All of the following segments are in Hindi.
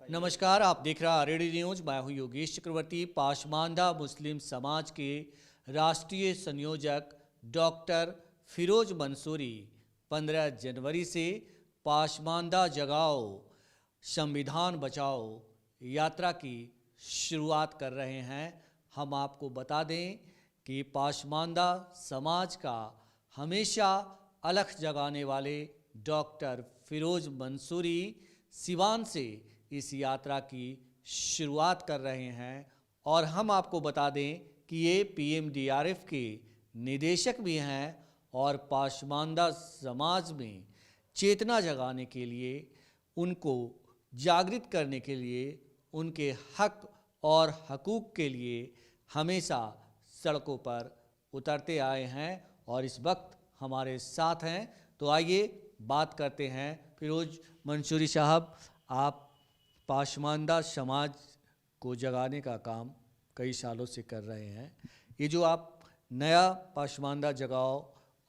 नमस्कार, आप देख रहे हैं रेडियो न्यूज। मैं हूं योगेश चक्रवर्ती। पाशमानदा मुस्लिम समाज के राष्ट्रीय संयोजक डॉक्टर फिरोज मंसूरी 15 जनवरी से पाशमानदा जगाओ संविधान बचाओ यात्रा की शुरुआत कर रहे हैं। हम आपको बता दें कि पाशमानदा समाज का हमेशा अलख जगाने वाले डॉक्टर फिरोज मंसूरी सिवान से इस यात्रा की शुरुआत कर रहे हैं। और हम आपको बता दें कि ये पीएमडीआरएफ के निदेशक भी हैं और पाशमानदा समाज में चेतना जगाने के लिए, उनको जागृत करने के लिए, उनके हक और हकूक़ के लिए हमेशा सड़कों पर उतरते आए हैं और इस वक्त हमारे साथ हैं। तो आइए बात करते हैं। फिरोज मंसूरी साहब, आप पाशमानदा समाज को जगाने का काम कई सालों से कर रहे हैं। ये जो आप नया पाशमानदा जगाओ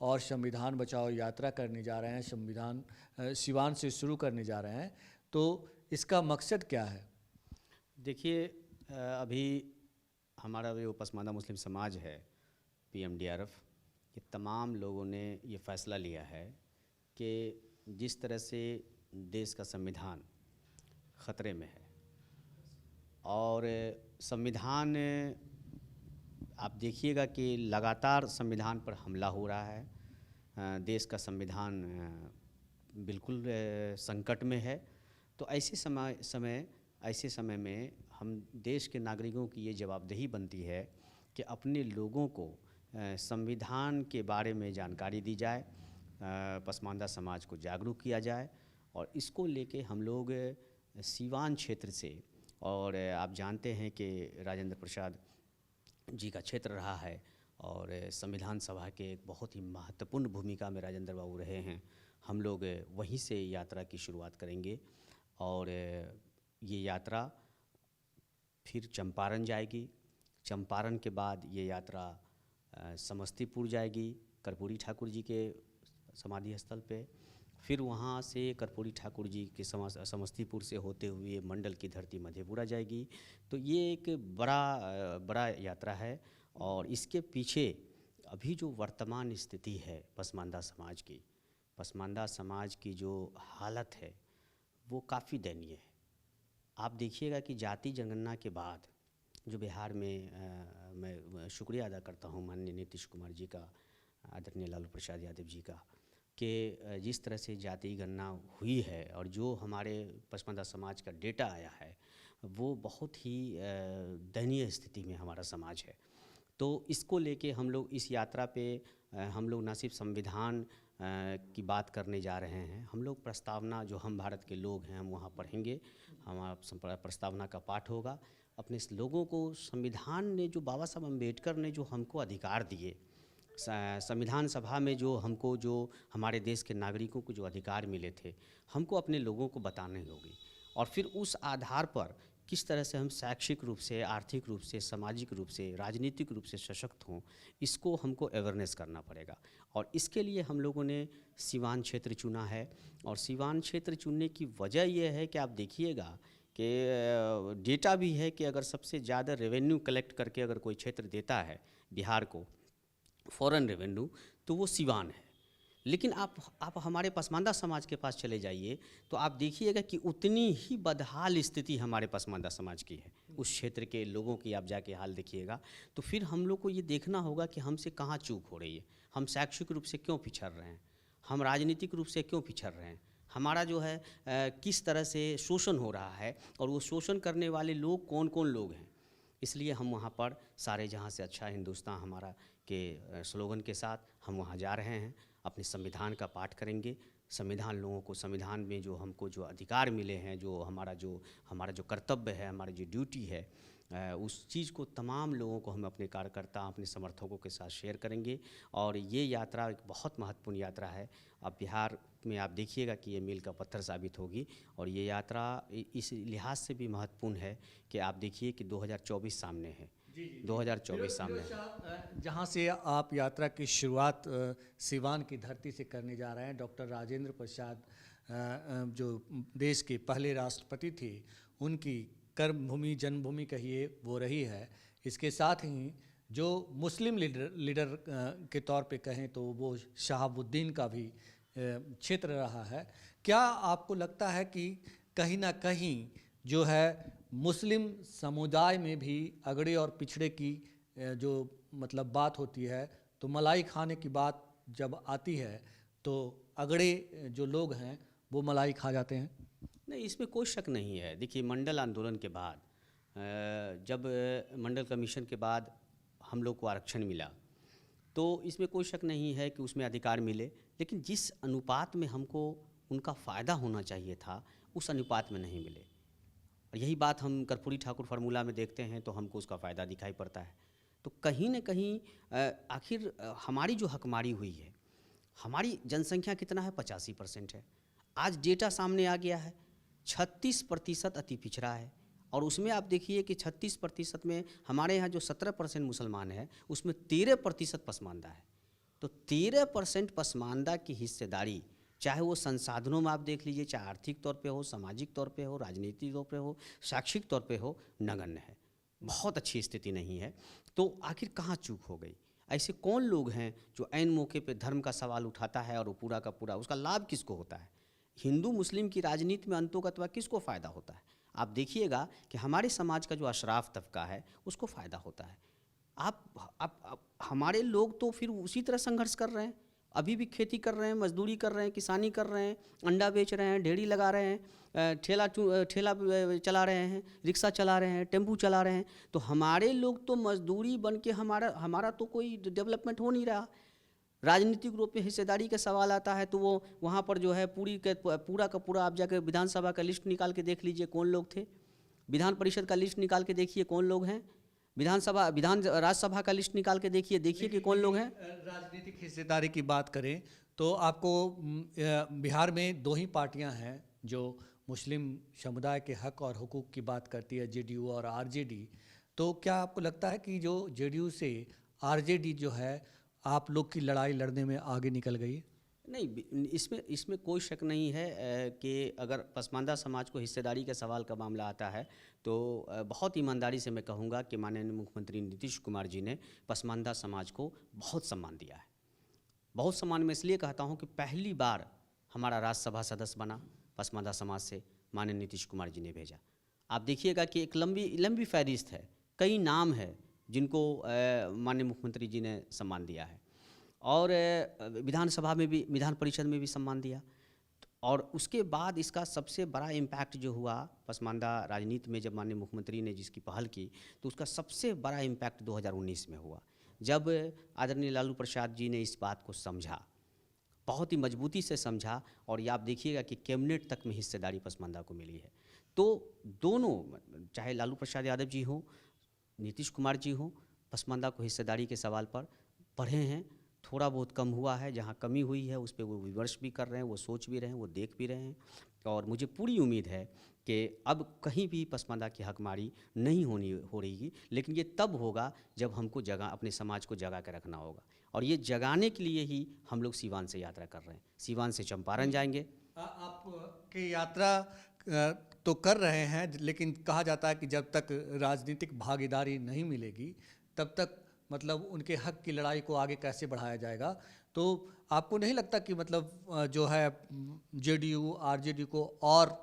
और संविधान बचाओ यात्रा करने जा रहे हैं, संविधान सिवान से शुरू करने जा रहे हैं, तो इसका मकसद क्या है? देखिए, अभी हमारा जो पसमानदा मुस्लिम समाज है, पीएमडीआरएफ, ये तमाम लोगों ने ये फ़ैसला लिया है कि जिस तरह से देश का संविधान ख़तरे में है और संविधान, आप देखिएगा कि लगातार संविधान पर हमला हो रहा है, देश का संविधान बिल्कुल संकट में है। तो ऐसे समय में हम देश के नागरिकों की ये जवाबदेही बनती है कि अपने लोगों को संविधान के बारे में जानकारी दी जाए, पसमानदा समाज को जागरूक किया जाए। और इसको लेके हम लोग सिवान क्षेत्र से, और आप जानते हैं कि राजेंद्र प्रसाद जी का क्षेत्र रहा है और संविधान सभा के एक बहुत ही महत्वपूर्ण भूमिका में राजेंद्र बाबू रहे हैं। हम लोग वहीं से यात्रा की शुरुआत करेंगे और ये यात्रा फिर चंपारण जाएगी। चंपारण के बाद ये यात्रा समस्तीपुर जाएगी, कर्पूरी ठाकुर जी के समाधि स्थल पे। फिर वहाँ से कर्पूरी ठाकुर जी के समस्तीपुर से होते हुए मंडल की धरती मधेपुरा जाएगी। तो ये एक बड़ा यात्रा है और इसके पीछे अभी जो वर्तमान स्थिति है पसमानदा समाज की जो हालत है वो काफ़ी दयनीय है। आप देखिएगा कि जाति जनगणना के बाद जो बिहार में, मैं शुक्रिया अदा करता हूँ माननीय नीतीश कुमार जी का, आदरणीय लालू प्रसाद यादव जी का, कि जिस तरह से जाति गणना हुई है और जो हमारे पसमानदा समाज का डेटा आया है वो बहुत ही दयनीय स्थिति में हमारा समाज है। तो इसको लेके हम लोग इस यात्रा पे हम लोग न सिर्फ संविधान की बात करने जा रहे हैं, हम लोग प्रस्तावना, जो हम भारत के लोग हैं, हम वहाँ पढ़ेंगे, हमारा प्रस्तावना का पाठ होगा। अपने इस लोगों को संविधान ने, जो बाबा साहब अम्बेडकर ने जो हमको अधिकार दिए, संविधान सभा में जो हमको, जो हमारे देश के नागरिकों को जो अधिकार मिले थे, हमको अपने लोगों को बताने होगी। और फिर उस आधार पर किस तरह से हम शैक्षिक रूप से, आर्थिक रूप से, सामाजिक रूप से, राजनीतिक रूप से सशक्त हों, इसको हमको अवेयरनेस करना पड़ेगा। और इसके लिए हम लोगों ने सिवान क्षेत्र चुना है। और सिवान क्षेत्र चुनने की वजह यह है कि आप देखिएगा कि डेटा भी है कि अगर सबसे ज़्यादा रेवेन्यू कलेक्ट करके अगर कोई क्षेत्र देता है बिहार को, फॉरेन रेवेन्यू, तो वो सिवान है। लेकिन आप हमारे पसमानदा समाज के पास चले जाइए तो आप देखिएगा कि उतनी ही बदहाल स्थिति हमारे पसमानदा समाज की है। उस क्षेत्र के लोगों की आप जाके हाल देखिएगा। तो फिर हम लोग को ये देखना होगा कि हमसे कहाँ चूक हो रही है, हम शैक्षिक रूप से क्यों पिछड़ रहे हैं, हम राजनीतिक रूप से क्यों पिछड़ रहे हैं, हमारा जो है किस तरह से शोषण हो रहा है और वो शोषण करने वाले लोग कौन कौन लोग हैं। इसलिए हम वहाँ पर सारे जहाँ से अच्छा हिंदुस्तान हमारा के स्लोगन के साथ हम वहाँ जा रहे हैं। अपने संविधान का पाठ करेंगे। संविधान लोगों को, संविधान में जो हमको जो अधिकार मिले हैं, जो हमारा जो कर्तव्य है, हमारी जो ड्यूटी है, उस चीज़ को तमाम लोगों को हम अपने कार्यकर्ता, अपने समर्थकों के साथ शेयर करेंगे। और ये यात्रा एक बहुत महत्वपूर्ण यात्रा है। अब बिहार में आप देखिएगा कि ये मील का पत्थर साबित होगी। और ये यात्रा इस लिहाज से भी महत्वपूर्ण है कि आप देखिए कि 2024 सामने है। 2024 सामने है। जहाँ से आप यात्रा की शुरुआत सिवान की धरती से करने जा रहे हैं, डॉक्टर राजेंद्र प्रसाद जो देश के पहले राष्ट्रपति थे, उनकी कर्मभूमि जन्मभूमि कहिए वो रही है। इसके साथ ही जो मुस्लिम लीडर के तौर पे कहें तो वो शहाबुद्दीन का भी क्षेत्र रहा है। क्या आपको लगता है कि कहीं ना कहीं जो है मुस्लिम समुदाय में भी अगड़े और पिछड़े की जो मतलब बात होती है, तो मलाई खाने की बात जब आती है तो अगड़े जो लोग हैं वो मलाई खा जाते हैं? नहीं, इसमें कोई शक नहीं है। देखिए, मंडल आंदोलन के बाद जब मंडल कमीशन के बाद हम लोग को आरक्षण मिला, तो इसमें कोई शक नहीं है कि उसमें अधिकार मिले, लेकिन जिस अनुपात में हमको उनका फ़ायदा होना चाहिए था उस अनुपात में नहीं मिले। और यही बात हम कर्पूरी ठाकुर फार्मूला में देखते हैं तो हमको उसका फ़ायदा दिखाई पड़ता है। तो कहीं न कहीं आखिर हमारी जो हकमारी हुई है, हमारी जनसंख्या कितना है, 85% है। आज डेटा सामने आ गया है, 36% अति पिछड़ा है। और उसमें आप देखिए कि 36% में हमारे यहाँ जो 17% मुसलमान है, उसमें 13% पसमानदा है। तो 13% पसमानदा की हिस्सेदारी, चाहे वो संसाधनों में आप देख लीजिए, चाहे आर्थिक तौर पे हो, सामाजिक तौर पे हो, राजनीतिक तौर पे हो, शैक्षिक तौर पे हो, नगण्य है। बहुत अच्छी स्थिति नहीं है। तो आखिर कहाँ चूक हो गई? ऐसे कौन लोग हैं जो ऐन मौके पे धर्म का सवाल उठाता है और वो पूरा का पूरा उसका लाभ किसको होता है? हिंदू मुस्लिम की राजनीति में अंतोगत्वा किसको फ़ायदा होता है? आप देखिएगा कि हमारे समाज का जो अशराफ तबका है उसको फ़ायदा होता है। आप हमारे लोग तो फिर उसी तरह संघर्ष कर रहे हैं, अभी भी खेती कर रहे हैं, मजदूरी कर रहे हैं, किसानी कर रहे हैं, अंडा बेच रहे हैं, डेयरी लगा रहे हैं, ठेला चला रहे हैं, रिक्शा चला रहे हैं, टेम्पू चला रहे हैं। तो हमारे लोग तो मजदूरी बन के हमारा तो कोई डेवलपमेंट हो नहीं रहा। राजनीतिक रूप में हिस्सेदारी का सवाल आता है तो वो वहाँ पर जो है पूरा का पूरा आप जाकर विधानसभा का लिस्ट निकाल के देख लीजिए कौन लोग थे, विधान परिषद का लिस्ट निकाल के देखिए कौन लोग हैं, राज्यसभा का लिस्ट निकाल के देखिए कि कौन लोग हैं। राजनीतिक हिस्सेदारी की बात करें तो आपको बिहार में दो ही पार्टियां हैं जो मुस्लिम समुदाय के हक और हुकूक की बात करती है, जेडीयू और आरजेडी। तो क्या आपको लगता है कि जो जेडीयू से आरजेडी जो है आप लोग की लड़ाई लड़ने में आगे निकल गई? नहीं, इसमें कोई शक नहीं है कि अगर पसमानदा समाज को हिस्सेदारी का सवाल का मामला आता है तो बहुत ईमानदारी से मैं कहूँगा कि माननीय मुख्यमंत्री नीतीश कुमार जी ने पसमानदा समाज को बहुत सम्मान दिया है। बहुत सम्मान मैं इसलिए कहता हूँ कि पहली बार हमारा राज्यसभा सदस्य बना पसमानदा समाज से माननीय नीतीश कुमार जी ने भेजा। आप देखिएगा कि एक लंबी फहरिस्त है, कई नाम है जिनको माननीय मुख्यमंत्री जी ने सम्मान दिया है और विधानसभा में भी, विधान परिषद में भी सम्मान दिया। और उसके बाद इसका सबसे बड़ा इम्पैक्ट जो हुआ पसमानदा राजनीति में, जब माननीय मुख्यमंत्री ने जिसकी पहल की तो उसका सबसे बड़ा इम्पैक्ट 2019 में हुआ, जब आदरणीय लालू प्रसाद जी ने इस बात को समझा, बहुत ही मजबूती से समझा। और ये आप देखिएगा कि कैबिनेट तक में हिस्सेदारी पसमानदा को मिली है। तो दोनों, चाहे लालू प्रसाद यादव जी हों, नीतीश कुमार जी हों, पसमानदा को हिस्सेदारी के सवाल पर पढ़े हैं। थोड़ा बहुत कम हुआ है, जहाँ कमी हुई है उस पर वो विमर्श भी कर रहे हैं, वो सोच भी रहे हैं, वो देख भी रहे हैं। और मुझे पूरी उम्मीद है कि अब कहीं भी पसमानदा की हकमारी नहीं हो रही, लेकिन ये तब होगा जब हमको अपने समाज को जगा के रखना होगा। और ये जगाने के लिए ही हम लोग सीवान से यात्रा कर रहे हैं। सीवान से चंपारण जाएंगे। आपकी यात्रा तो कर रहे हैं, लेकिन कहा जाता है कि जब तक राजनीतिक भागीदारी नहीं मिलेगी तब तक मतलब उनके हक की लड़ाई को आगे कैसे बढ़ाया जाएगा। तो आपको नहीं लगता कि मतलब जो है जेडीयू आरजेडी को और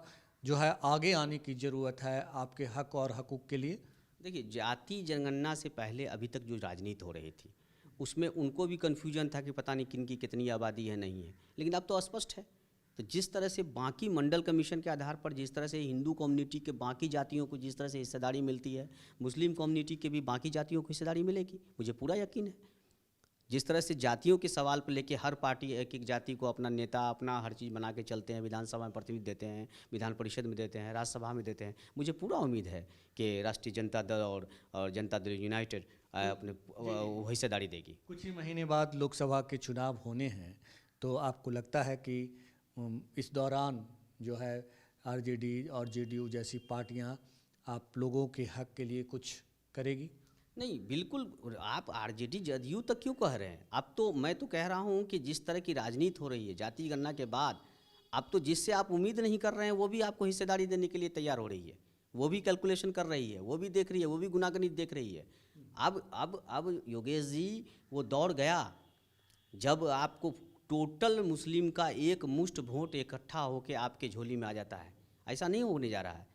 जो है आगे आने की ज़रूरत है आपके हक और हकूक़ के लिए? देखिए, जाति जनगणना से पहले अभी तक जो राजनीति हो रही थी उसमें उनको भी कन्फ्यूजन था कि पता नहीं किन की कितनी आबादी है, नहीं है। लेकिन अब तो स्पष्ट है। तो जिस तरह से बाकी मंडल कमीशन के आधार पर जिस तरह से हिंदू कम्युनिटी के बाकी जातियों को जिस तरह से हिस्सेदारी मिलती है, मुस्लिम कम्युनिटी के भी बाकी जातियों को हिस्सेदारी मिलेगी, मुझे पूरा यकीन है। जिस तरह से जातियों के सवाल पर लेके हर पार्टी एक एक जाति को अपना नेता, अपना हर चीज़ बना के चलते हैं, विधानसभा में प्रतिनिधि देते हैं, विधान परिषद में देते हैं, राज्यसभा में देते हैं, मुझे पूरा उम्मीद है कि राष्ट्रीय जनता दल और जनता दल यूनाइटेड अपने हिस्सेदारी देगी। कुछ ही महीने बाद लोकसभा के चुनाव होने हैं, तो आपको लगता है कि इस दौरान जो है आरजेडी और जेडीयू जैसी पार्टियां आप लोगों के हक के लिए कुछ करेगी? नहीं, बिल्कुल। आप आरजेडी जदयू तक क्यों कह रहे हैं? अब तो मैं तो कह रहा हूं कि जिस तरह की राजनीति हो रही है जाति गणना के बाद, अब तो जिससे आप उम्मीद नहीं कर रहे हैं वो भी आपको हिस्सेदारी देने के लिए तैयार हो रही है। वो भी कैलकुलेशन कर रही है, वो भी देख रही है, वो भी गुनागनित देख रही है। अब योगेश जी वो दौड़ गया जब आपको टोटल मुस्लिम का एक मुश्त वोट इकट्ठा होकर आपके झोली में आ जाता है। ऐसा नहीं होने जा रहा है।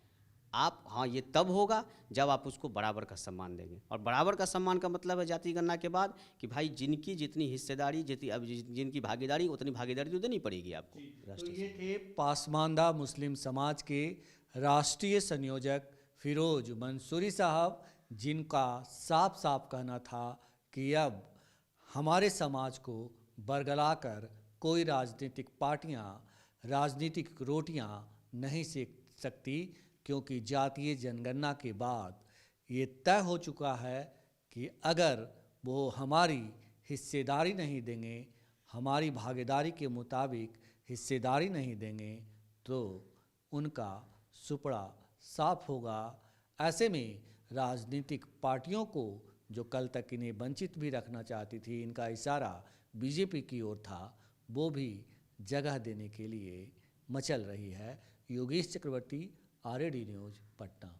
आप हाँ, ये तब होगा जब आप उसको बराबर का सम्मान देंगे। और बराबर का सम्मान का मतलब है जाति गणना के बाद कि भाई जिनकी जितनी हिस्सेदारी, जिनकी भागीदारी, उतनी भागीदारी तो देनी पड़ेगी आपको। तो ये थे पासमानदा मुस्लिम समाज के राष्ट्रीय संयोजक फिरोज मंसूरी साहब, जिनका साफ साफ कहना था कि अब हमारे समाज को बरगलाकर कोई राजनीतिक पार्टियां राजनीतिक रोटियां नहीं सेक सकती, क्योंकि जातीय जनगणना के बाद ये तय हो चुका है कि अगर वो हमारी हिस्सेदारी नहीं देंगे, हमारी भागीदारी के मुताबिक हिस्सेदारी नहीं देंगे, तो उनका सुपड़ा साफ होगा। ऐसे में राजनीतिक पार्टियों को, जो कल तक इन्हें वंचित भी रखना चाहती थी, इनका इशारा बीजेपी की ओर था, वो भी जगह देने के लिए मचल रही है। योगेश चक्रवर्ती, RAD न्यूज़, पटना।